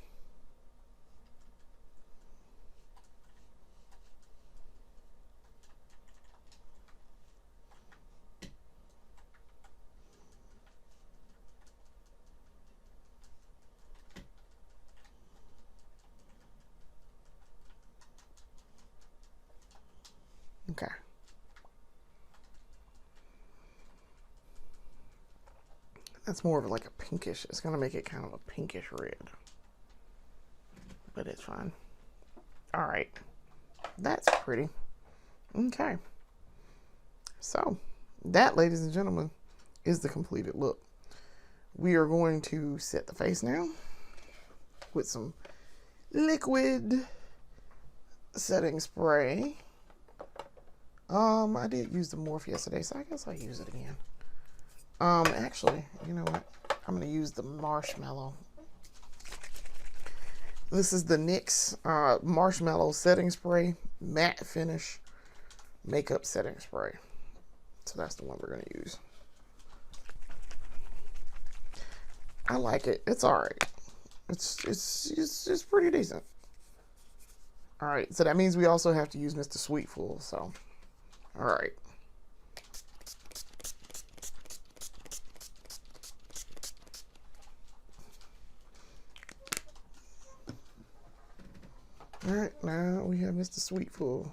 Speaker 1: Okay. That's more of like a pinkish. It's going to make it kind of a pinkish red. But it's fine. All right. That's pretty. Okay. So, that, ladies and gentlemen, is the completed look. We are going to set the face now with some liquid setting spray. I did use the Morph yesterday, so I guess I'll use it again. Actually, you know what? I'm going to use the Marshmallow. This is the NYX Marshmallow Setting Spray Matte Finish Makeup Setting Spray. So that's the one we're going to use. I like it. It's alright. It's pretty decent. Alright, so that means we also have to use Mr. Sweetful, so... Alright. Alright, now we have Mr. Sweetful.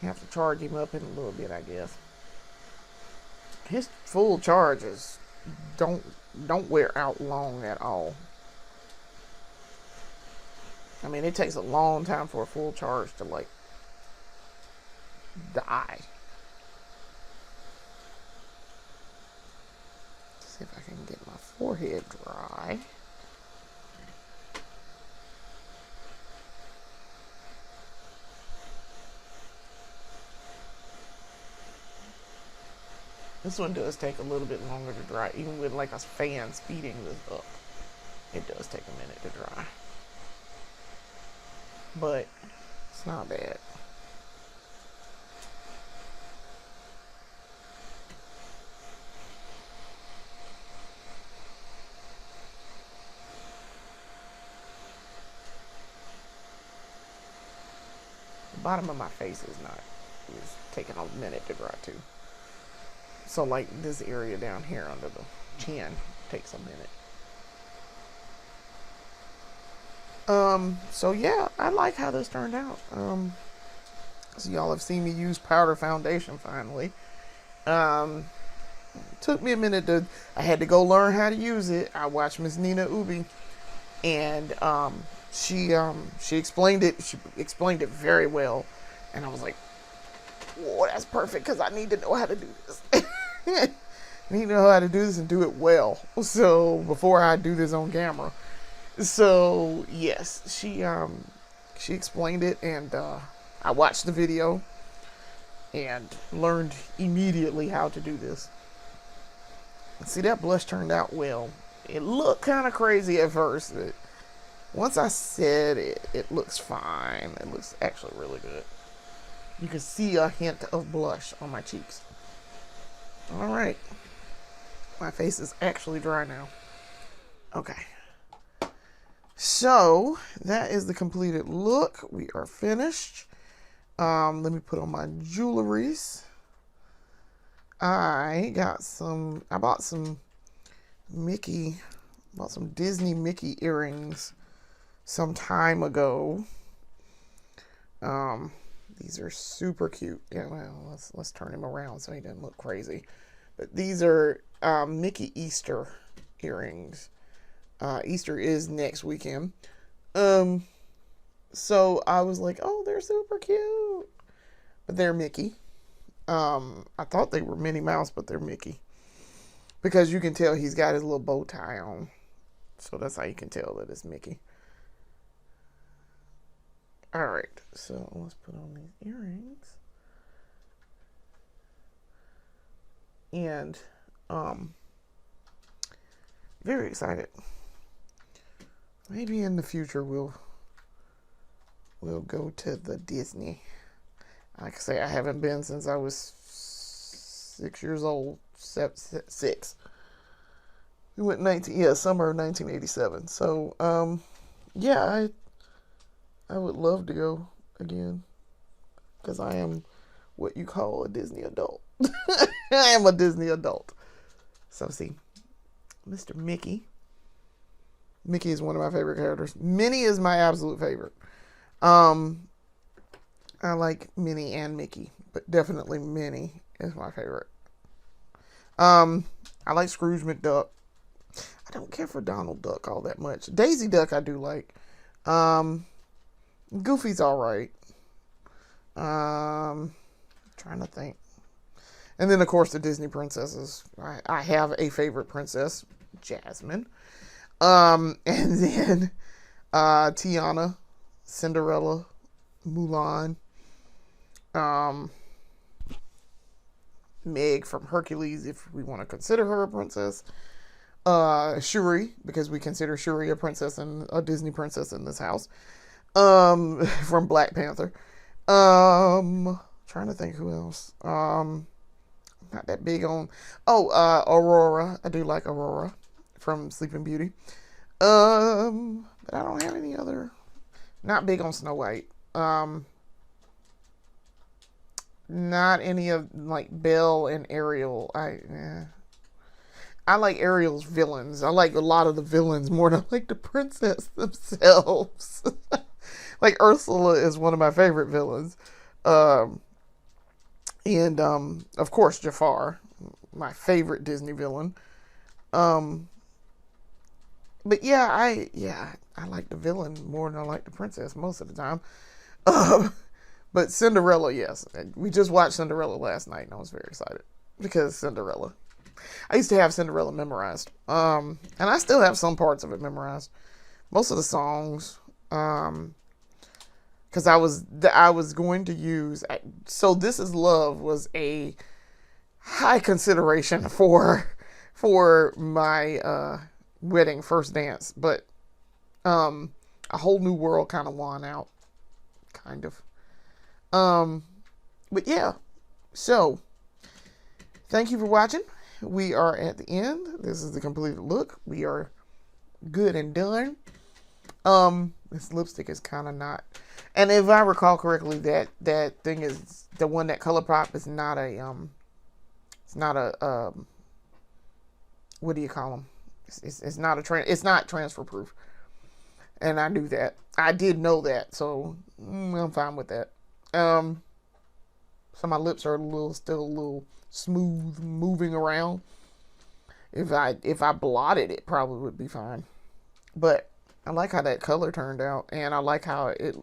Speaker 1: Have to charge him up in a little bit, I guess. His full charges don't wear out long at all. I mean, it takes a long time for a full charge to, like, die. Let's see if I can get my forehead dry. This one does take a little bit longer to dry, even with, like, a fan speeding this up. It does take a minute to dry. But it's not bad. The bottom of my face is taking a minute to dry too. So like this area down here under the chin takes a minute. So yeah, I like how this turned out. So y'all have seen me use powder foundation finally. Took me a minute I had to go learn how to use it. I watched Miss Nina Ubi, and she explained it. She explained it very well, and I was like, "Whoa, that's perfect," because I need to know how to do this. I need to know how to do this and do it well. So before I do this on camera. So yes, she explained it, and I watched the video and learned immediately how to do this. See, that blush turned out well. It looked kind of crazy at first, but Once I set it, it looks fine. It looks actually really good. You can see a hint of blush on my cheeks. All right. My face is actually dry now. Okay. So that is the completed look. We are finished. Let me put on my jewelries. I bought some Disney Mickey earrings some time ago. These are super cute. Yeah, well, let's turn him around so he doesn't look crazy. But these are Mickey Easter earrings. Easter is next weekend. So I was like, oh, they're super cute. But they're Mickey. I thought they were Minnie Mouse, but they're Mickey. Because you can tell he's got his little bow tie on. So that's how you can tell that it's Mickey. Alright, so let's put on these earrings. And, very excited. Maybe in the future we'll go to the Disney. Like I say, I haven't been since I was 6 years old. 6. We went summer of 1987. So, yeah, I would love to go again. Because I am what you call a Disney adult. I am a Disney adult. So, see, Mr. Mickey. Mickey is one of my favorite characters. Minnie is my absolute favorite. I like Minnie and Mickey, but definitely Minnie is my favorite. I like Scrooge McDuck. I don't care for Donald Duck all that much. Daisy Duck I do like. Goofy's alright. Trying to think. And then of course the Disney princesses. I have a favorite princess, Jasmine. And then Tiana, Cinderella, Mulan, Meg from Hercules, if we want to consider her a princess, Shuri, because we consider Shuri a princess and a Disney princess in this house, from Black Panther. Trying to think who else. Not that big on. Aurora. I do like Aurora from Sleeping Beauty. But I don't have any other. Not big on Snow White. Not any of like Belle and Ariel. I like Ariel's villains. I like a lot of the villains more than I like the princess themselves. Like Ursula is one of my favorite villains. And of course Jafar, my favorite Disney villain. But yeah, I like the villain more than I like the princess most of the time. But Cinderella, yes. We just watched Cinderella last night and I was very excited. Because Cinderella. I used to have Cinderella memorized. And I still have some parts of it memorized. Most of the songs. Because I was going to use... So This Is Love was a high consideration for my wedding first dance. But A Whole New World kind of won out. Kind of. But yeah, so thank you for watching. We are at the end. This is the completed look. We are good and done. This lipstick is kind of not, and if I recall correctly, that thing is the one, that ColourPop is not a, it's not a, what do you call them? It's not it's not transfer proof. And I knew that. I did know that, so I'm fine with that. So my lips are still a little smooth, moving around. If I blotted it, probably would be fine. But I like how that color turned out, and I like how it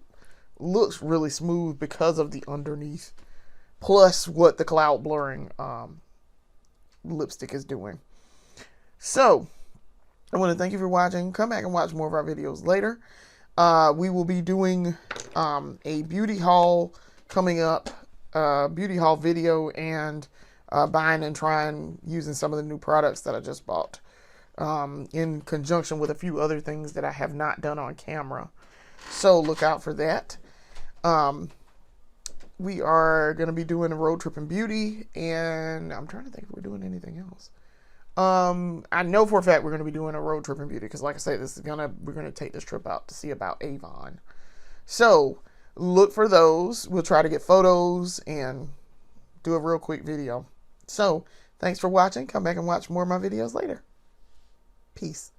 Speaker 1: looks really smooth because of the underneath, plus what the cloud blurring lipstick is doing. So I want to thank you for watching. Come back and watch more of our videos later. We will be doing a beauty haul coming up, beauty haul video, and buying and trying using some of the new products that I just bought. in conjunction with a few other things that I have not done on camera. So look out for that. We are going to be doing a Road Trippin Beauty, and I'm trying to think if we're doing anything else. I know for a fact we're going to be doing a Road Trippin Beauty because, like I say, we're going to take this trip out to see about Avon. So look for those. We'll try to get photos and do a real quick video. So thanks for watching. Come back and watch more of my videos later. Peace.